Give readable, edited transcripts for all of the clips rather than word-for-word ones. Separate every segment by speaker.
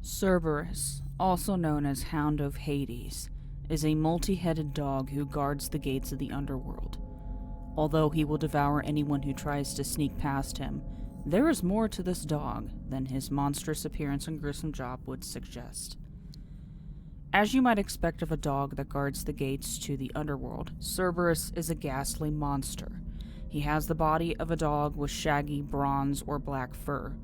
Speaker 1: Cerberus, also known as Hound of Hades, is a multi-headed dog who guards the gates of the Underworld. Although he will devour anyone who tries to sneak past him, there is more to this dog than his monstrous appearance and gruesome job would suggest. As you might expect of a dog that guards the gates to the Underworld, Cerberus is a ghastly monster. He has the body of a dog with shaggy bronze or black fur,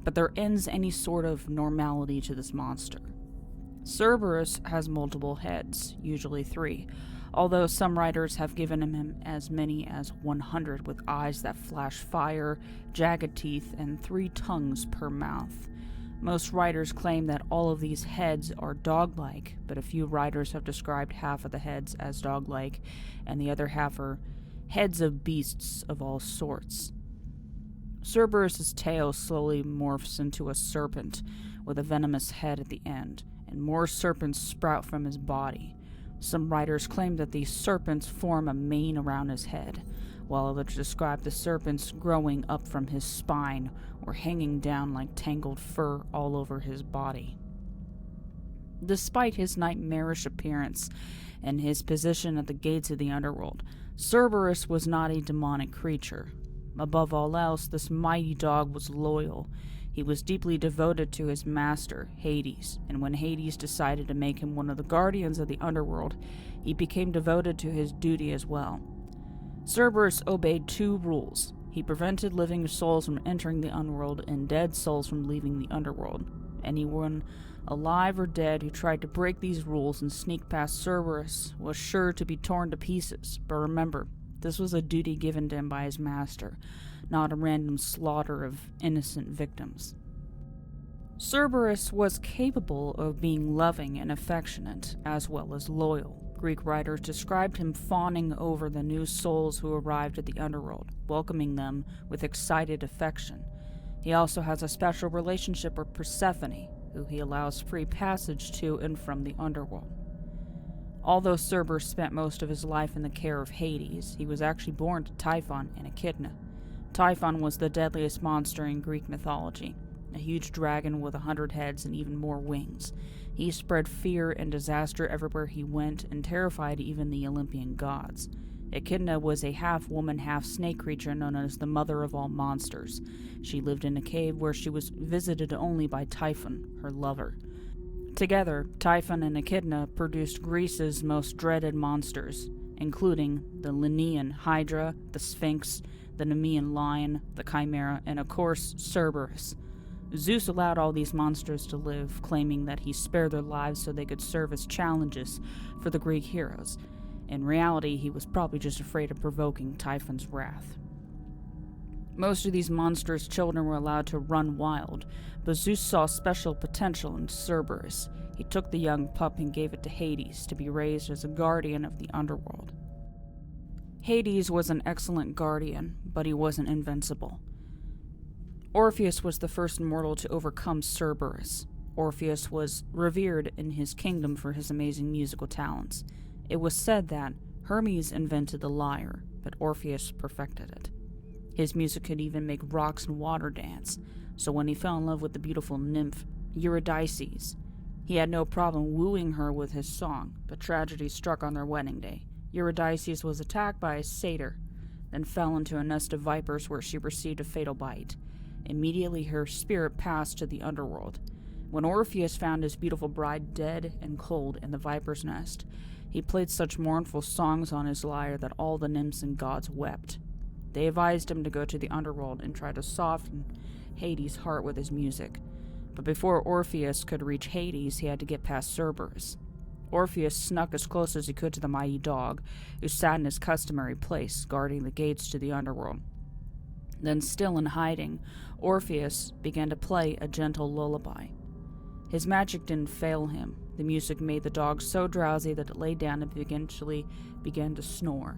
Speaker 1: but there ends any sort of normality to this monster. Cerberus has multiple heads, usually 3, although some writers have given him as many as 100 with eyes that flash fire, jagged teeth, and 3 tongues per mouth. Most writers claim that all of these heads are dog-like, but a few writers have described half of the heads as dog-like, and the other half are heads of beasts of all sorts. Cerberus's tail slowly morphs into a serpent with a venomous head at the end, and more serpents sprout from his body. Some writers claim that these serpents form a mane around his head, while others describe the serpents growing up from his spine or hanging down like tangled fur all over his body. Despite his nightmarish appearance and his position at the gates of the Underworld, Cerberus was not a demonic creature. Above all else, this mighty dog was loyal. He was deeply devoted to his master, Hades, and when Hades decided to make him one of the guardians of the Underworld, he became devoted to his duty as well. Cerberus obeyed 2 rules. He prevented living souls from entering the Underworld and dead souls from leaving the Underworld. Anyone, alive or dead, who tried to break these rules and sneak past Cerberus was sure to be torn to pieces. But remember, this was a duty given to him by his master, not a random slaughter of innocent victims. Cerberus was capable of being loving and affectionate, as well as loyal. Greek writers described him fawning over the new souls who arrived at the Underworld, welcoming them with excited affection. He also has a special relationship with Persephone, who he allows free passage to and from the Underworld. Although Cerberus spent most of his life in the care of Hades, he was actually born to Typhon and Echidna. Typhon was the deadliest monster in Greek mythology, a huge dragon with 100 heads and even more wings. He spread fear and disaster everywhere he went and terrified even the Olympian gods. Echidna was a half-woman, half-snake creature known as the mother of all monsters. She lived in a cave where she was visited only by Typhon, her lover. Together, Typhon and Echidna produced Greece's most dreaded monsters, including the Lernaean Hydra, the Sphinx, the Nemean Lion, the Chimera, and of course, Cerberus. Zeus allowed all these monsters to live, claiming that he spared their lives so they could serve as challenges for the Greek heroes. In reality, he was probably just afraid of provoking Typhon's wrath. Most of these monsters' children were allowed to run wild, but Zeus saw special potential in Cerberus. He took the young pup and gave it to Hades to be raised as a guardian of the Underworld. Hades was an excellent guardian, but he wasn't invincible. Orpheus was the first mortal to overcome Cerberus. Orpheus was revered in his kingdom for his amazing musical talents. It was said that Hermes invented the lyre, but Orpheus perfected it. His music could even make rocks and water dance, so when he fell in love with the beautiful nymph Eurydice, he had no problem wooing her with his song, but tragedy struck on their wedding day. Eurydice was attacked by a satyr, then fell into a nest of vipers where she received a fatal bite. Immediately her spirit passed to the Underworld. When Orpheus found his beautiful bride dead and cold in the viper's nest, he played such mournful songs on his lyre that all the nymphs and gods wept. They advised him to go to the Underworld and try to soften Hades' heart with his music. But before Orpheus could reach Hades, he had to get past Cerberus. Orpheus snuck as close as he could to the mighty dog, who sat in his customary place, guarding the gates to the Underworld. Then, still in hiding, Orpheus began to play a gentle lullaby. His magic didn't fail him. The music made the dog so drowsy that it lay down and eventually began to snore.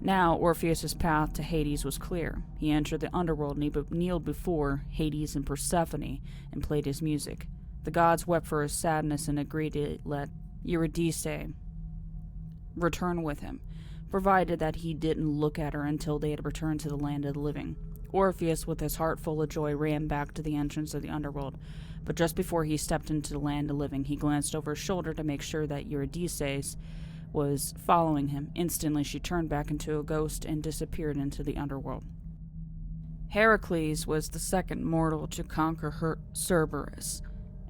Speaker 1: Now, Orpheus's path to Hades was clear. He entered the Underworld and he kneeled before Hades and Persephone and played his music. The gods wept for his sadness and agreed to let Eurydice return with him, provided that he didn't look at her until they had returned to the land of the living. Orpheus, with his heart full of joy, ran back to the entrance of the underworld, but just before he stepped into the land of living, he glanced over his shoulder to make sure that Eurydice was following him. Instantly, she turned back into a ghost and disappeared into the underworld. Heracles was the second mortal to conquer Cerberus,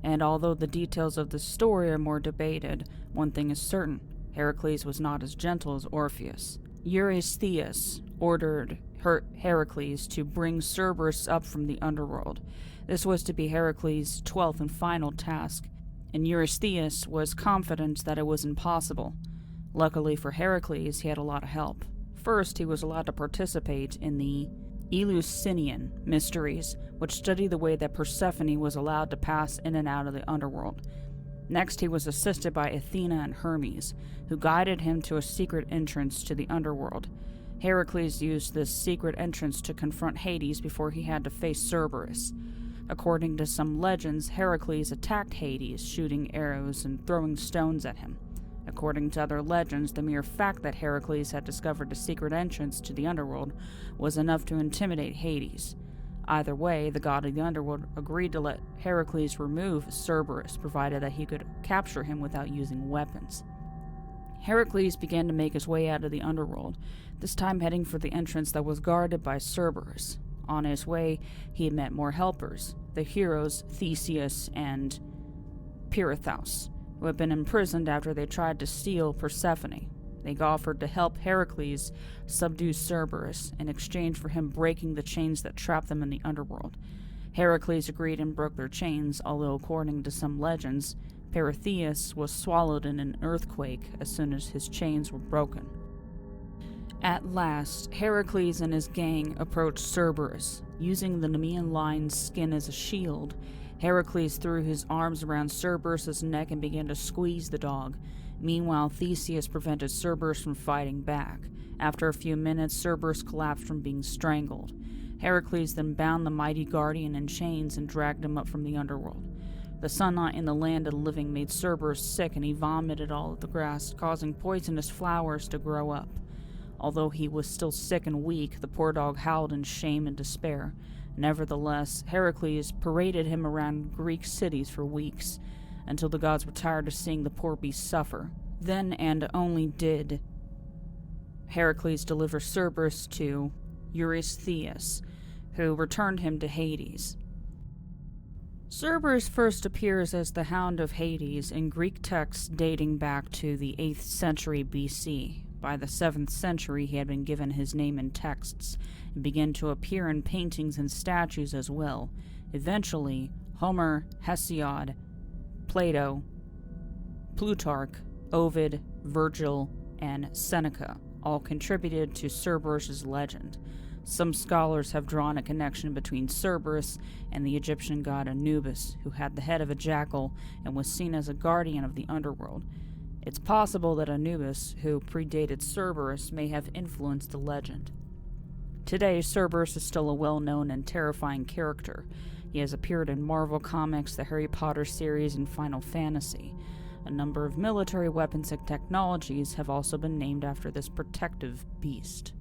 Speaker 1: and although the details of the story are more debated, one thing is certain: Heracles was not as gentle as Orpheus. Eurystheus ordered Heracles to bring Cerberus up from the underworld. This was to be Heracles' 12th and final task, and Eurystheus was confident that it was impossible. Luckily for Heracles, he had a lot of help. First, he was allowed to participate in the Eleusinian mysteries, which study the way that Persephone was allowed to pass in and out of the underworld. Next, he was assisted by Athena and Hermes, who guided him to a secret entrance to the underworld. Heracles used this secret entrance to confront Hades before he had to face Cerberus. According to some legends, Heracles attacked Hades, shooting arrows and throwing stones at him. According to other legends, the mere fact that Heracles had discovered a secret entrance to the underworld was enough to intimidate Hades. Either way, the god of the underworld agreed to let Heracles remove Cerberus, provided that he could capture him without using weapons. Heracles began to make his way out of the underworld, this time heading for the entrance that was guarded by Cerberus. On his way, he met more helpers, the heroes Theseus and Pirithous, who had been imprisoned after they tried to steal Persephone. They offered to help Heracles subdue Cerberus in exchange for him breaking the chains that trapped them in the underworld. Heracles agreed and broke their chains, although according to some legends, Pirithous was swallowed in an earthquake as soon as his chains were broken. At last, Heracles and his gang approached Cerberus. Using the Nemean lion's skin as a shield, Heracles threw his arms around Cerberus' neck and began to squeeze the dog. Meanwhile, Theseus prevented Cerberus from fighting back. After a few minutes, Cerberus collapsed from being strangled. Heracles then bound the mighty guardian in chains and dragged him up from the underworld. The sunlight in the land of the living made Cerberus sick, and he vomited all of the grass, causing poisonous flowers to grow up. Although he was still sick and weak, the poor dog howled in shame and despair. Nevertheless, Heracles paraded him around Greek cities for weeks, until the gods were tired of seeing the poor beast suffer. Then and only did Heracles deliver Cerberus to Eurystheus, who returned him to Hades. Cerberus first appears as the Hound of Hades in Greek texts dating back to the 8th century BC. By the 7th century, he had been given his name in texts, and began to appear in paintings and statues as well. Eventually, Homer, Hesiod, Plato, Plutarch, Ovid, Virgil, and Seneca all contributed to Cerberus' legend. Some scholars have drawn a connection between Cerberus and the Egyptian god Anubis, who had the head of a jackal and was seen as a guardian of the underworld. It's possible that Anubis, who predated Cerberus, may have influenced the legend. Today, Cerberus is still a well-known and terrifying character. He has appeared in Marvel Comics, the Harry Potter series, and Final Fantasy. A number of military weapons and technologies have also been named after this protective beast.